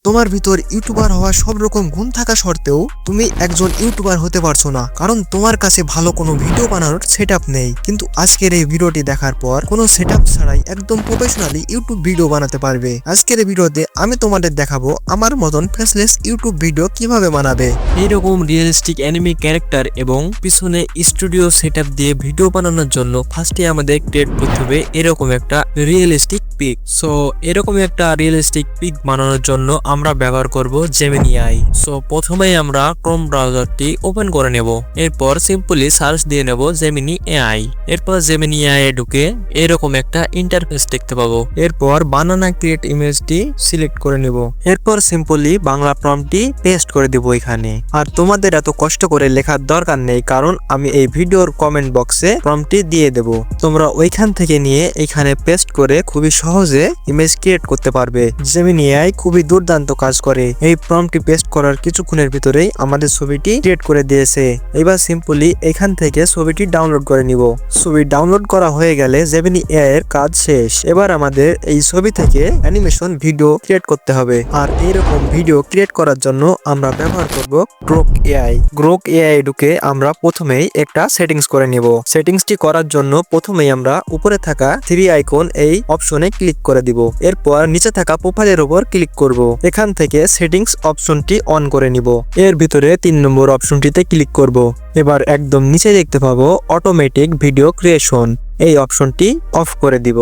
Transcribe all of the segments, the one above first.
তোমার ভিতর ইউটিউবার হওয়ার সব রকম গুণ থাকা সত্ত্বেও তুমি একজন ইউটিউবার হতে পারছো না, কারণ তোমার কাছে ভালো কোনো ভিডিও বানানোর সেটআপ নেই। কিন্তু আজকের এই ভিডিওটি দেখার পর কোনো সেটআপ ছাড়াই একদম প্রফেশনালি ইউটিউব ভিডিও বানাতে পারবে। আজকের এই ভিডিওতে আমি তোমাদের দেখাবো আমার মতন ফেসলেস ইউটিউব ভিডিও কিভাবে বানাবে। এইরকম রিয়েলিস্টিক অ্যানিমে ক্যারেক্টার এবং পিছনে স্টুডিও সেটআপ দিয়ে ভিডিও বানানোর জন্য ফার্স্টে আমাদের ক্রিয়েট করতে হবে এরকম একটা রিয়েলিস্টিক পিক। সো এরকম একটা রিয়েলিস্টিক পিক বানানোর জন্য আমরা ব্যবহার করব জেমিনি এআই। সো প্রথমেই আমরা ক্রোম ব্রাউজারটি ওপেন করে নেব, এরপর সিম্পলি সার্চ দিয়ে নেব জেমিনি এআই। এরপর জেমিনি এআই এ ঢুকে এরকম একটা ইন্টারফেস দেখতে পাবো। এরপর বানানা ক্রিয়েট ইমেজটি সিলেক্ট করে নেব, এরপর সিম্পলি বাংলা প্রম্পটটি পেস্ট করে দিব এখানে। আর তোমাদের এত কষ্ট করে লেখার দরকার নেই, কারণ আমি এই ভিডিওর কমেন্ট বক্সে প্রম্পটটি দিয়ে দেব। তোমরা ওইখান থেকে নিয়ে এখানে পেস্ট করে খুবই সহজে ইমেজ ক্রিয়েট করতে পারবে। জেমিনি এআই খুবই দুর্দান্ত কাজ করে। এই প্রম্পটটি পেস্ট করার কিছুক্ষণের ভিতরেই আমাদের ছবিটি ক্রিয়েট করে দিয়েছে। এবার সিম্পলি এখান থেকে ছবিটি ডাউনলোড করে নিব। ছবি ডাউনলোড করা হয়ে গেলে জেমিনি এআই এর কাজ শেষ। এবার আমাদের এই ছবি থেকে অ্যানিমেশন ভিডিও ক্রিয়েট করতে হবে। আর এইরকম ভিডিও ক্রিয়েট করার জন্য আমরা ব্যবহার করব গ্রোক এআই। গ্রোক এআই ঢুকে আমরা প্রথমেই একটা সেটিংস করে নিব। সেটিংসটি করার জন্য প্রথমেই আমরা উপরে থাকা থ্রি আইকন এই অপশনে ক্লিক করে দিব। এরপর নিচে থাকা প্রোফাইলের উপর ক্লিক করব। এখান থেকে সেটিংস অপশনটি অন করে নিব। এর ভিতরে 3 নম্বর অপশনটিতে ক্লিক করব। এবার একদম নিচে দেখতে পাবো অটোমেটিক ভিডিও ক্রিয়েশন, এই অপশনটি অফ করে দিব।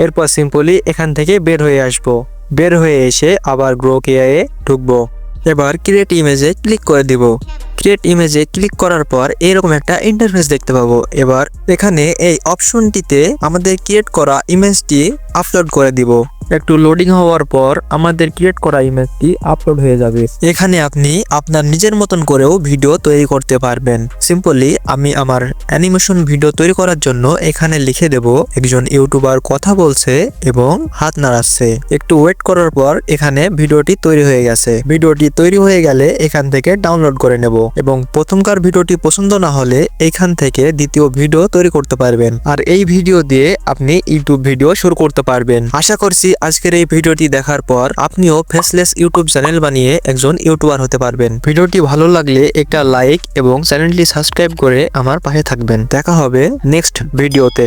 এরপর সিম্পলি এখান থেকে বের হয়ে আসব। বের হয়ে এসে আবার গ্রোক এআই এ ঢুকবো। এবার ক্রিয়েট ইমেজে ক্লিক করে দিব। ক্রিয়েট ইমেজে ক্লিক করার পর এরকম একটা ইন্টারফেস দেখতে পাবো। এবার এখানে এই অপশনটিতে আমাদের ক্রিয়েট করা ইমেজটি আপলোড করে দিব। একটু লোডিং হওয়ার পর আমাদের ক্রিয়েট করা ইমেজটি আপলোড হয়ে যাবে। এখানে আপনি আপনার নিজের মতন করেও ভিডিও তৈরি করতে পারবেন। সিম্পলি আমি আমার অ্যানিমেশন ভিডিও তৈরি করার জন্য এখানে লিখে দেব একজন ইউটিউবার কথা বলছে এবং হাত নাড়াচ্ছে। একটু ওয়েট করার পর এখানে ভিডিওটি তৈরি হয়ে গেছে। ভিডিওটি তৈরি হয়ে গেলে এখান থেকে ডাউনলোড করে নেব এবং প্রথমকার ভিডিওটি পছন্দ না হলে এখান থেকে দ্বিতীয় ভিডিও তৈরি করতে পারবেন। আর এই ভিডিও দিয়ে আপনি ইউটিউব ভিডিও শুরু করতে পারবেন। আশা করছি আজকের এই ভিডিওটি দেখার পর আপনিও ফেসলেস ইউটিউব চ্যানেল বানিয়ে একজন ইউটিউবার হতে পারবেন। ভিডিওটি ভালো লাগলে একটা লাইক এবং চ্যানেলটি সাবস্ক্রাইব করে আমার পাশে থাকবেন। দেখা হবে নেক্সট ভিডিওতে।